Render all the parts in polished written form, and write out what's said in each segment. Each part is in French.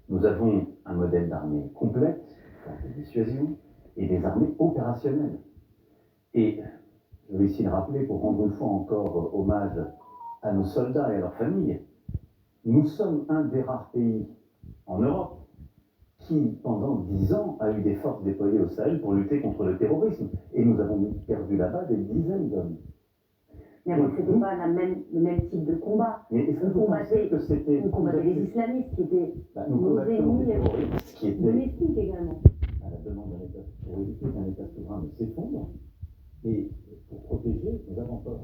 Nous avons un modèle d'armée complète, de dissuasion, et des armées opérationnelles. Et je vais ici le rappeler pour rendre une fois encore hommage à nos soldats et à leurs familles. Nous sommes un des rares pays en Europe qui, pendant 10 ans, a eu des forces déployées au Sahel pour lutter contre le terrorisme. Et nous avons perdu là-bas des dizaines d'hommes. Mais avant, ce n'était pas le même type de combat. Mais est-ce que vous pensez que c'était... On combattait les islamistes qui étaient nos ennemis qui étaient domestiques également. À la demande d'un État, pour éviter qu'un État souverain ne s'effondre et pour protéger nos avant-postes.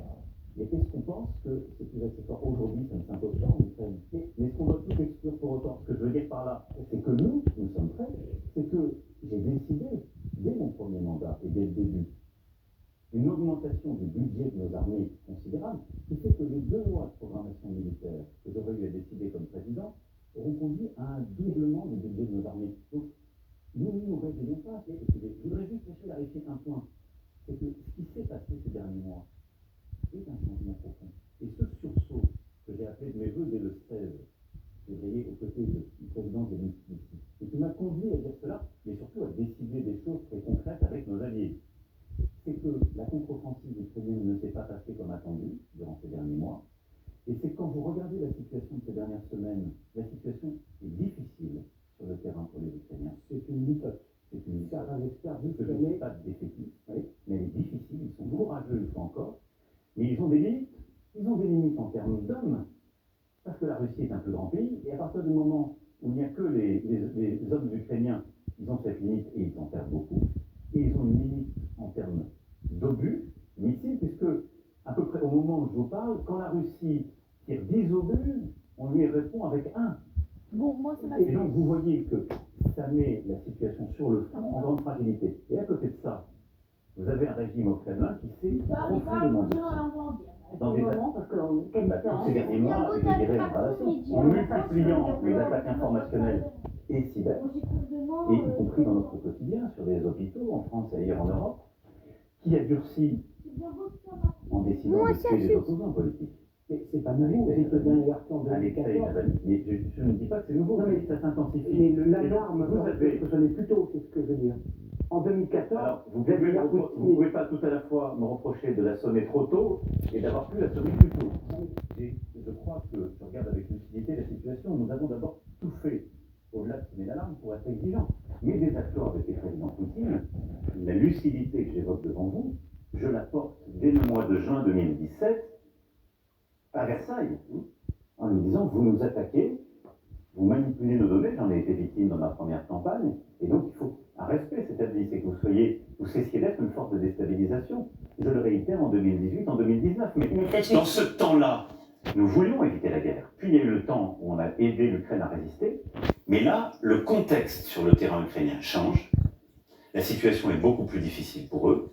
Et est-ce qu'on pense que c'est plus accessoire aujourd'hui, ça ne s'impose pas en Ukraine? Mais est-ce qu'on doit tout exclure pour autant? Ce que je veux dire par là, c'est que nous sommes prêts, c'est que j'ai décidé, dès mon premier mandat et dès le début, une augmentation du budget de nos armées considérable, qui fait que les 2 lois de programmation militaire que j'aurais eu à décider comme président auront conduit à un doublement du budget de nos armées. Donc, nous ne nous réveillons pas. Je voudrais juste clarifier un point, c'est que ce qui s'est passé ces derniers mois est un changement profond. Et ce sursaut que j'ai appelé de mes voeux dès le 16 février aux côtés du président Zelensky, et qui m'a conduit à dire cela, mais surtout à décider des choses très concrètes avec nos alliés, c'est que la contre-offensive ukrainienne ne s'est pas passée comme attendu durant ces derniers mois. Et c'est quand vous regardez la situation de ces dernières semaines, la situation est difficile sur le terrain pour les Ukrainiens. C'est une méthode. C'est une méthode. Je ne dis pas de défaitisme, mais elle est difficile. Ils sont courageux une fois encore. Mais ils ont des limites. Ils ont des limites en termes d'hommes. Parce que la Russie est un plus grand pays. Et à partir du moment où il n'y a que les hommes ukrainiens, ils ont cette limite et ils en perdent beaucoup. Et ils ont une limite en termes d'obus, missiles, puisque à peu près au moment où je vous parle, quand la Russie tire 10 obus, on lui répond avec 1. Bon, moi, ça m'a Et donc vous voyez que ça met la situation sur le front en grande fragilité. Et à côté de ça, vous avez un régime au Kremlin qui s'est profondément dans des moments, parce que tous ces derniers mois, je dirais, en multipliant les attaques informationnelles et cyber, et y compris dans notre quotidien, sur les hôpitaux, en France et ailleurs en Europe, qui a durci en décidant de tuer les opposants politiques. C'est pas nouveau, vous êtes bien alerté en 2014. Mais je ne dis pas que c'est nouveau, mais ça s'intensifie. Mais l'alarme, vous avez... Ce n'est plutôt, c'est ce que je veux dire. En 2014, alors, vous ne pouvez pas tout à la fois me reprocher de la sonner trop tôt et d'avoir pu la sonner plus tôt. Je crois que je regarde avec lucidité la situation. Nous avons d'abord tout fait, au-delà de sonner l'alarme, pour être exigeants. Mais des accords avec les présidents Poutine, la lucidité que j'évoque devant vous, je la porte dès le mois de juin 2017 à Versailles, en lui disant, vous nous attaquez, vous manipulez nos données, j'en ai été victime dans ma première campagne, et donc il faut un respect s'établit, c'est que vous cessiez d'être une force de déstabilisation. Je le réitère en 2018, en 2019, mais dans ce temps-là, nous voulions éviter la guerre. Puis il y a eu le temps où on a aidé l'Ukraine à résister, mais là, le contexte sur le terrain ukrainien change, la situation est beaucoup plus difficile pour eux,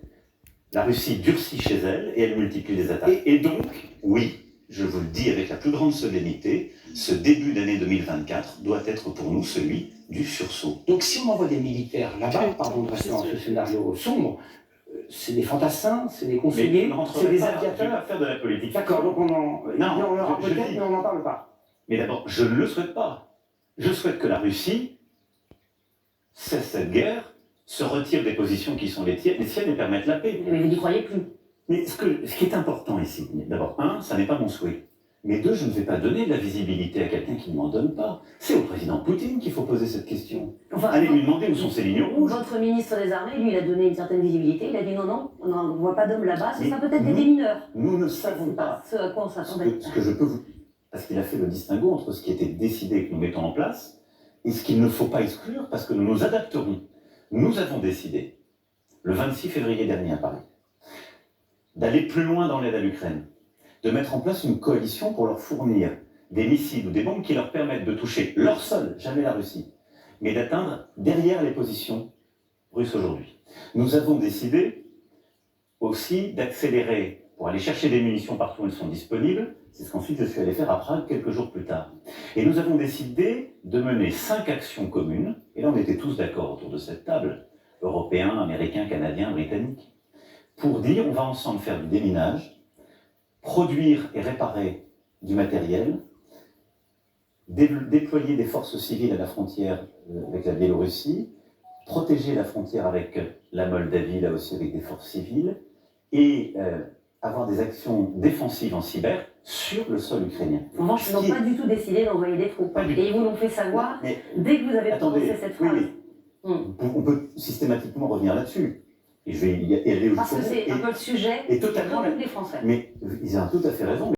la Russie durcit chez elle et elle multiplie les attaques. Et donc, oui, je vous le dis avec la plus grande solennité, ce début d'année 2024 doit être pour nous celui du sursaut. Donc si on envoie des militaires là-bas, pardon de rester dans ce scénario sombre, c'est des fantassins, c'est des conseillers, c'est des aviateurs. Je ne vais pas faire de la politique. D'accord, donc on en... Non, on en peut-être, mais on n'en parle pas. Mais d'abord, je ne le souhaite pas. Je souhaite que la Russie cesse cette guerre, se retire des positions qui sont les siennes et permette la paix. Mais vous n'y croyez plus. Mais ce qui est important ici, d'abord, ça n'est pas mon souhait. Mais 2, je ne vais pas donner de la visibilité à quelqu'un qui ne m'en donne pas. C'est au président Poutine qu'il faut poser cette question. Enfin, allez lui demander où sont ses lignes rouges. Votre ministre des Armées, lui, il a donné une certaine visibilité. Il a dit non, on n'en voit pas d'hommes là-bas, ce sera peut-être des démineurs. Nous ne savons pas ce à quoi on s'attendait. Ce que je peux vous... Parce qu'il a fait le distinguo entre ce qui était décidé que nous mettons en place et ce qu'il ne faut pas exclure parce que nous nous adapterons. Nous avons décidé, le 26 février dernier à Paris, d'aller plus loin dans l'aide à l'Ukraine, de mettre en place une coalition pour leur fournir des missiles ou des bombes qui leur permettent de toucher leur sol, jamais la Russie, mais d'atteindre derrière les positions russes aujourd'hui. Nous avons décidé aussi d'accélérer pour aller chercher des munitions partout où elles sont disponibles. C'est ce qu'ensuite je suis allé faire à Prague quelques jours plus tard. Et nous avons décidé de mener 5 actions communes, et là on était tous d'accord autour de cette table, Européens, Américains, Canadiens, Britanniques, pour dire on va ensemble faire du déminage, produire et réparer du matériel, déployer des forces civiles à la frontière avec la Biélorussie, protéger la frontière avec la Moldavie, là aussi avec des forces civiles, et avoir des actions défensives en cyber sur le sol ukrainien. En revanche, ils n'ont pas du tout décidé d'envoyer des troupes. Et ils vous l'ont fait savoir dès que vous avez prononcé cette phrase. Oui, on peut systématiquement revenir là-dessus. Et je vais y aller parce que c'est un peu le sujet et totalement de tous les Français. Mais ils ont tout à fait raison.